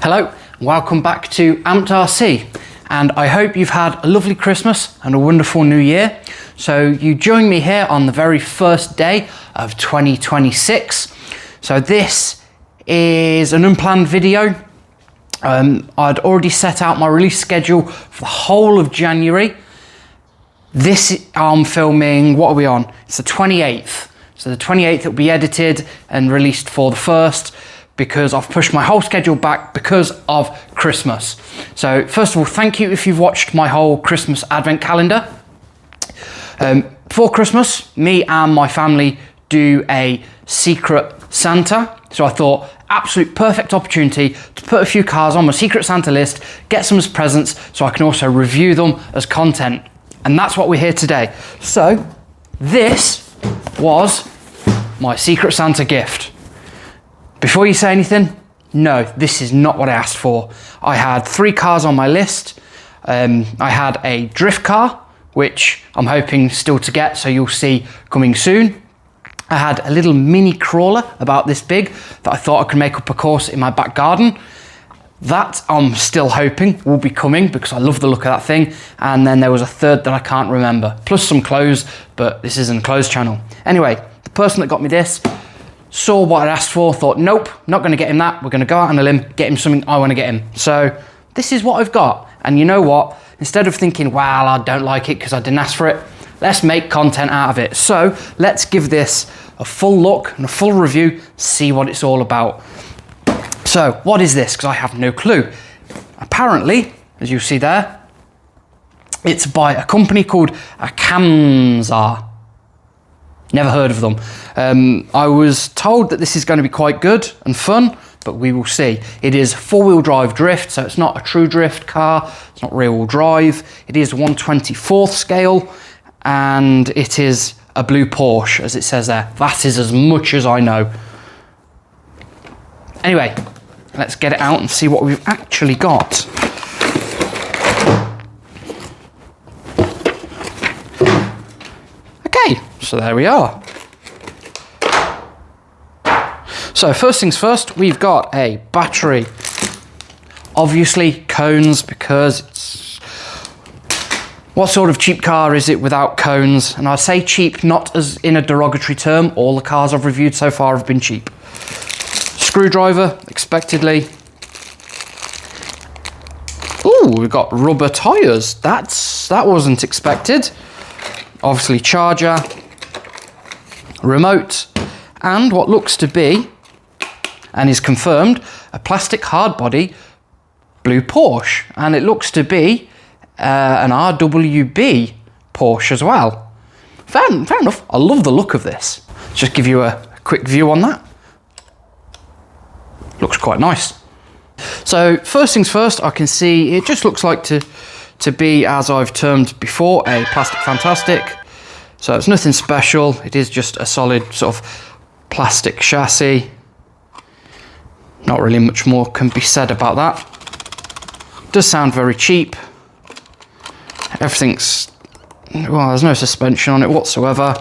Hello, welcome back to Acammzar, and I hope you've had a lovely Christmas and a wonderful New Year. So you join me here on the very first day of 2026. So this is an unplanned video. I'd already set out my release schedule for the whole of January. This I'm filming, what are we on? It's the 28th. So the 28th will be edited and released for the 1st, because I've pushed my whole schedule back because of Christmas. So first of all, thank you if you've watched my whole Christmas advent calendar. For Christmas, me and my family do a Secret Santa. So I thought, absolute perfect opportunity to put a few cars on my Secret Santa list, get some as presents, so I can also review them as content. And that's what we're here today. So this was my Secret Santa gift. Before you say anything, no, this is not what I asked for. I had 3 cars on my list. I had a drift car, which I'm hoping still to get, so you'll see coming soon. I had a little mini crawler about this big that I thought I could make up a course in my back garden. That I'm still hoping will be coming because I love the look of that thing. And then there was a third that I can't remember, plus some clothes, but this isn't a clothes channel. Anyway, the person that got me this saw what I'd asked for, thought, nope, not going to get him that. We're going to go out on a limb, get him something I want to get him. So this is what I've got. And you know what? Instead of thinking, well, I don't like it because I didn't ask for it, let's make content out of it. So let's give this a full look and a full review, see what it's all about. So what is this? Because I have no clue. Apparently, as you see there, it's by a company called Acammzar. Never heard of them. I was told that this is going to be quite good and fun, but we will see. It is 4-wheel drive drift, so it's not a true drift car. It's not rear-wheel drive. It is 1/24th scale, and it is a blue Porsche, as it says there. That is as much as I know. Anyway, let's get it out and see what we've actually got. Okay, so there we are. So first things first, we've got a battery. Obviously cones, because it's... What sort of cheap car is it without cones? And I say cheap not as in a derogatory term. All the cars I've reviewed so far have been cheap. Screwdriver, expectedly. Ooh, we've got rubber tyres. That wasn't expected. Obviously charger, remote, and what looks to be, and is confirmed, a plastic hardbody blue Porsche. And it looks to be an RWB Porsche as well. Fair enough. I love the look of this. Just give you a quick view on that. Looks quite nice. So first things first, I can see it just looks like to be, as I've termed before, a plastic fantastic. So it's nothing special. It is just a solid sort of plastic chassis. Not really much more can be said about that. Does sound very cheap. Everything's, well, there's no suspension on it whatsoever.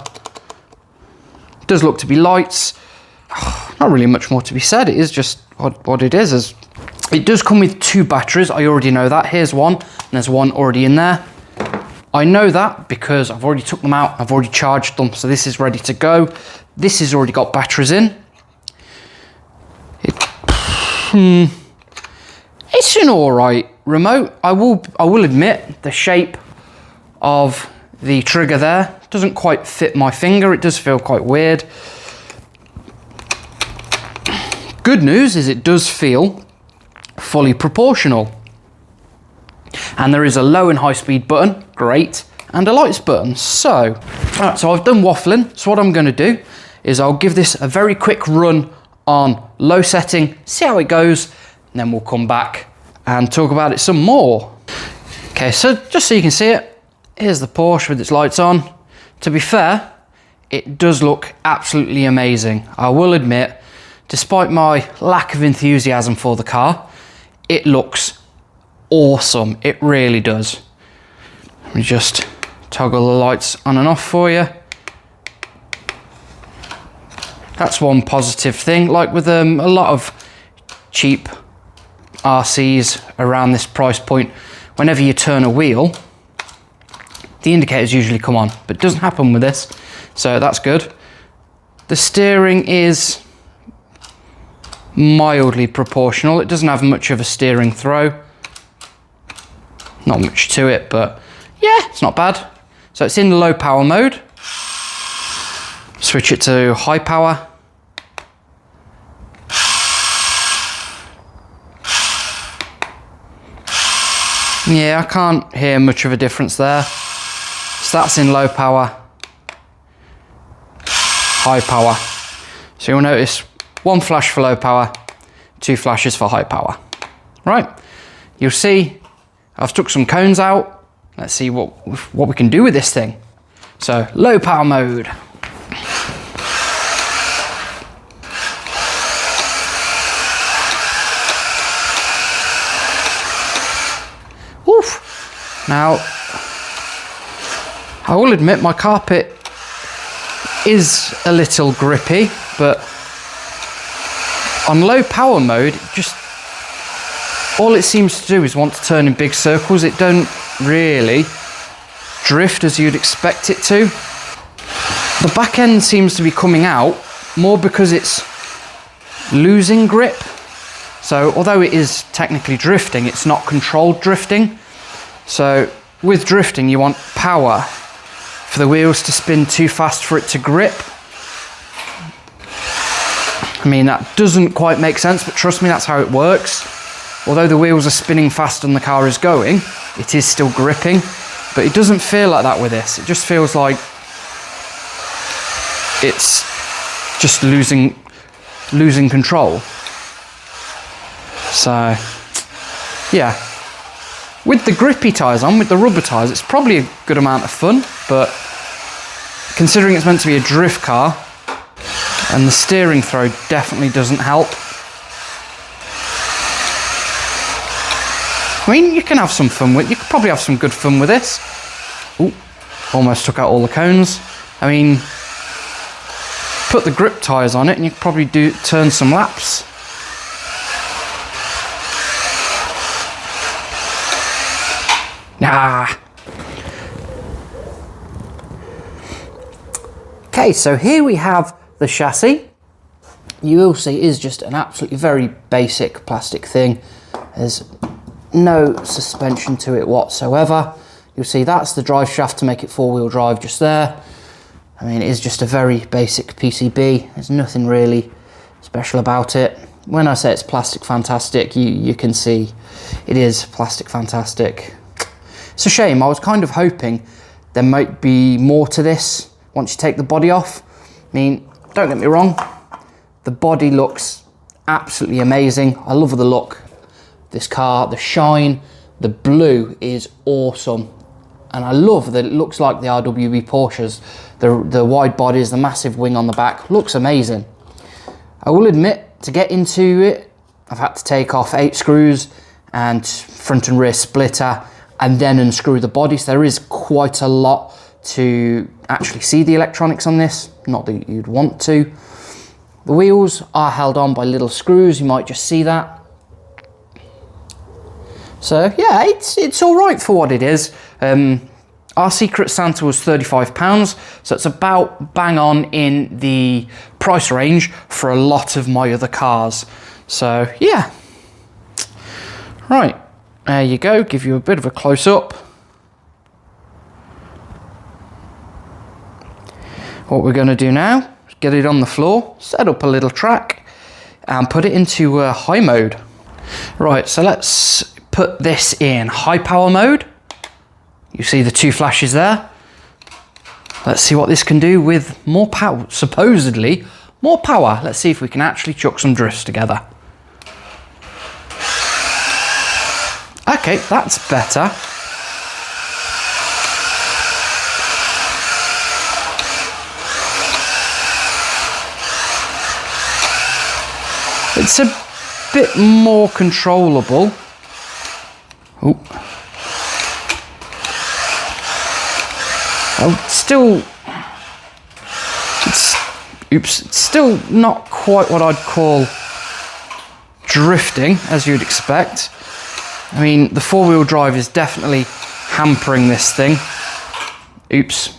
Does look to be lights. Not really much more to be said. It is just what it is. It does come with 2 batteries. I already know that. Here's one, and there's one already in there. I know that because I've already took them out. I've already charged them, so this is ready to go. This has already got batteries in. It's an all right remote. I will admit the shape of the trigger there doesn't quite fit my finger. It does feel quite weird. Good news is it does feel fully proportional. And there is a low and high speed button, great, and a lights button. So, alright, so I've done waffling. So what I'm going to do is I'll give this a very quick run on low setting, see how it goes, and then we'll come back and talk about it some more. Okay, so just so you can see it, here's the Porsche with its lights on. To be fair, it does look absolutely amazing. I will admit, despite my lack of enthusiasm for the car, it looks awesome. It really does. Let me just toggle the lights on and off for you. That's one positive thing. Like with a lot of cheap RCs around this price point, whenever you turn a wheel, the indicators usually come on, but it doesn't happen with this, so that's good. The steering is mildly proportional. It doesn't have much of a steering throw. Not much to it, but yeah, it's not bad. So it's in low power mode. Switch it to high power. Yeah, I can't hear much of a difference there. So that's in low power, high power. So you'll notice 1 flash for low power, 2 flashes for high power. Right, you'll see I've took some cones out. Let's see what we can do with this thing. So low power mode. Oof. Now, I will admit my carpet is a little grippy, but on low power mode, just all it seems to do is want to turn in big circles. It don't really drift as you'd expect it to. The back end seems to be coming out more because it's losing grip. So although it is technically drifting, it's not controlled drifting. So with drifting, you want power for the wheels to spin too fast for it to grip. I mean, that doesn't quite make sense, but trust me, that's how it works. Although the wheels are spinning faster than the car is going, it is still gripping, but it doesn't feel like that with this. It just feels like it's just losing control. So, yeah. With the grippy tyres on, with the rubber tyres, it's probably a good amount of fun, but considering it's meant to be a drift car, and the steering throw definitely doesn't help. I mean, you can have some fun with it. You could probably have some good fun with this. Ooh, almost took out all the cones. I mean, put the grip tyres on it and you could probably turn some laps. Ah. Okay, so here we have the chassis. You will see it is just an absolutely very basic plastic thing. There's no suspension to it whatsoever. You'll see that's the drive shaft to make it four-wheel drive just there. I mean, it is just a very basic PCB. There's nothing really special about it. When I say it's plastic fantastic, you can see it is plastic fantastic. It's a shame. I was kind of hoping there might be more to this once you take the body off. I mean, don't get me wrong, the body looks absolutely amazing. I love the look of this car, the shine, the blue is awesome. And I love that it looks like the RWB Porsches. The wide bodies, the massive wing on the back, looks amazing. I will admit, to get into it, I've had to take off 8 screws and front and rear splitter and then unscrew the body. So there is quite a lot to actually see the electronics on this, not that you'd want to. The wheels are held on by little screws, you might just see that. So yeah, it's all right for what it is. Our Secret Santa was £35, so it's about bang on in the price range for a lot of my other cars. So yeah. Right, there you go, give you a bit of a close-up. What we're going to do now is get it on the floor, set up a little track, and put it into high mode. Right, so let's put this in high power mode. You see the 2 flashes there. Let's see what this can do with more power, supposedly more power. Let's see if we can actually chuck some drifts together. Okay, that's better. It's a bit more controllable. Oh. Oh, it's still not quite what I'd call drifting, as you'd expect. I mean, the four-wheel drive is definitely hampering this thing. Oops.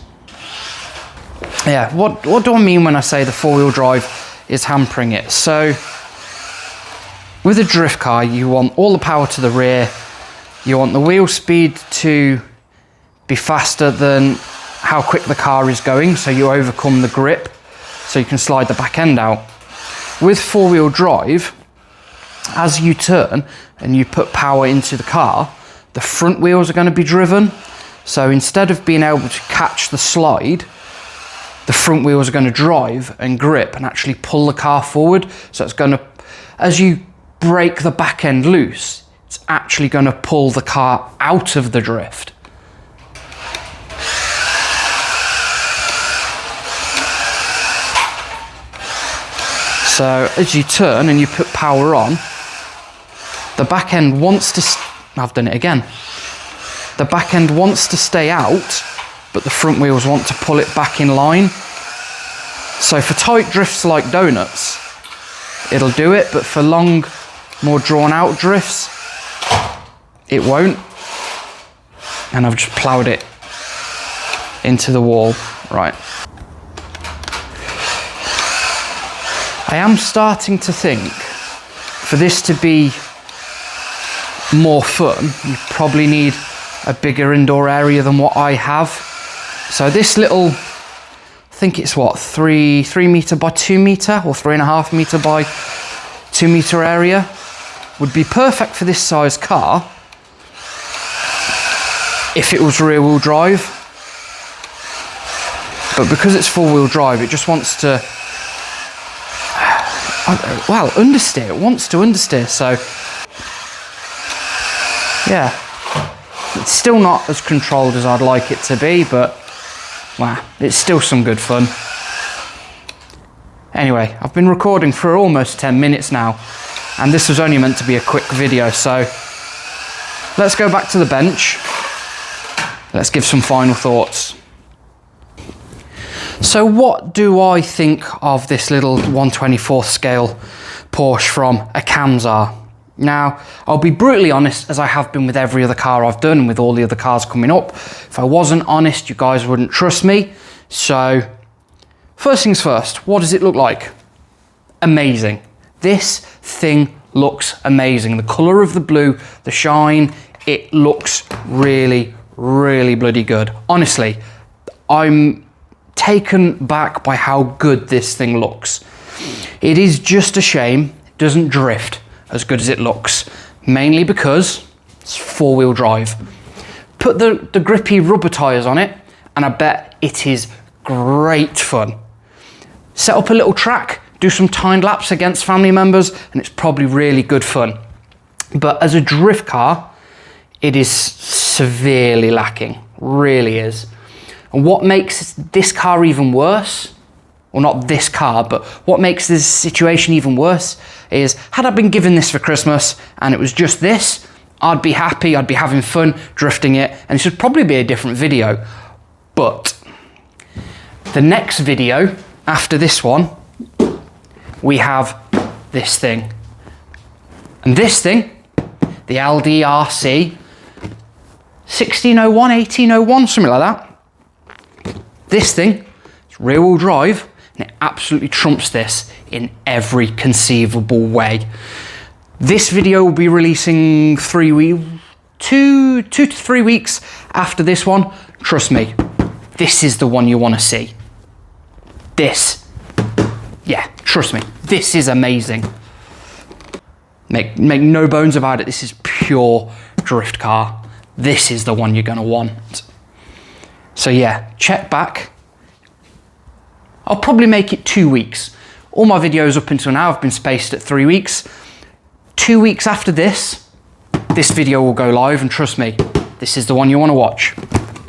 Yeah, what do I mean when I say the four-wheel drive is hampering it? So, with a drift car, you want all the power to the rear, you want the wheel speed to be faster than how quick the car is going, so you overcome the grip, so you can slide the back end out. With four-wheel drive, as you turn and you put power into the car, the front wheels are going to be driven. So instead of being able to catch the slide, the front wheels are going to drive and grip and actually pull the car forward. So it's going to, as you break the back end loose, it's actually going to pull the car out of the drift. So as you turn and you put power on, the back end wants to, I've done it again. The back end wants to stay out, but the front wheels want to pull it back in line. So for tight drifts like donuts, it'll do it, but for long, more drawn out drifts, it won't. And I've just ploughed it into the wall. Right. I am starting to think, for this to be more fun, you probably need a bigger indoor area than what I have. So this little, I think it's what, 3 meter by 2 meter or 3.5 meter by 2 meter area would be perfect for this size car if it was rear wheel drive. But because it's four wheel drive, it just wants to, well, understeer. It wants to understeer. So yeah, it's still not as controlled as I'd like it to be, but wow, it's still some good fun. Anyway, I've been recording for almost 10 minutes now, and this was only meant to be a quick video, so let's go back to the bench. Let's give some final thoughts. So what do I think of this little 1/24th scale Porsche from Acammzar? Now, I'll be brutally honest, as I have been with every other car I've done and with all the other cars coming up. If I wasn't honest, you guys wouldn't trust me. So, first things first, what does it look like? Amazing. This thing looks amazing. The colour of the blue, the shine, it looks really, really bloody good. Honestly, I'm taken back by how good this thing looks. It is just a shame it doesn't drift as good as it looks, mainly because it's four-wheel drive. Put the grippy rubber tyres on it, and I bet it is great fun. Set up a little track, do some timed laps against family members, and it's probably really good fun. But as a drift car, it is severely lacking, really is. And what makes this car even worse, well, not this car, but what makes this situation even worse is, had I been given this for Christmas and it was just this, I'd be happy, I'd be having fun drifting it, and it should probably be a different video. But the next video after this one, we have this thing. And this thing, the LDRC 1601, 1801, something like that. This thing, it's rear wheel drive, and it absolutely trumps this in every conceivable way. This video will be releasing 2 to 3 weeks after this one. Trust me, this is the one you want to see. This, yeah, trust me, this is amazing. Make no bones about it, this is pure drift car. This is the one you're going to want. So yeah, check back. I'll probably make it 2 weeks. All my videos up until now have been spaced at 3 weeks. 2 weeks after this video will go live, and trust me, this is the one you want to watch.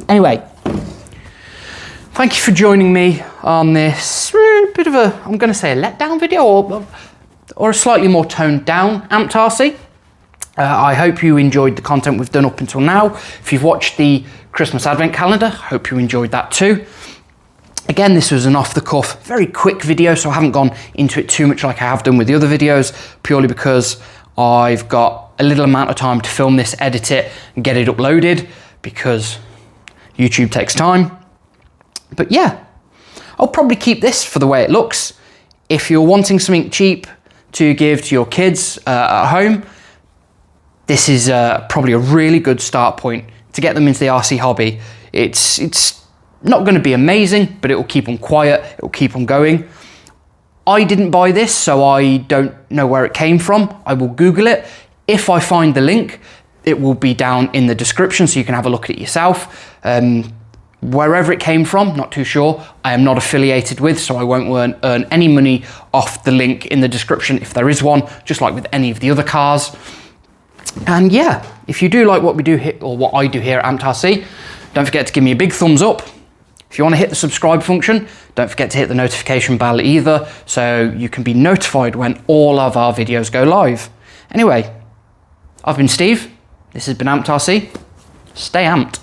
Anyway, thank you for joining me on this bit of a, I'm going to say a letdown video, or a slightly more toned down Acammzar. I hope you enjoyed the content we've done up until now. If you've watched the Christmas Advent calendar, I hope you enjoyed that too. Again, this was an off-the-cuff, very quick video, so I haven't gone into it too much like I have done with the other videos, purely because I've got a little amount of time to film this, edit it, and get it uploaded, because YouTube takes time. But yeah, I'll probably keep this for the way it looks. If you're wanting something cheap to give to your kids at home, this is probably a really good start point to get them into the RC hobby. It's not going to be amazing, but it will keep them quiet, it will keep them going. I didn't buy this, so I don't know where it came from. I will Google it. If I find the link, it will be down in the description, so you can have a look at it yourself. Wherever it came from, not too sure. I am not affiliated with, so I won't earn any money off the link in the description if there is one, just like with any of the other cars. And yeah, if you do like what we do here, or what I do here at Acammzar, don't forget to give me a big thumbs up. If you want to hit the subscribe function, don't forget to hit the notification bell either, so you can be notified when all of our videos go live. Anyway, I've been Steve, this has been Acammzar. Stay amped.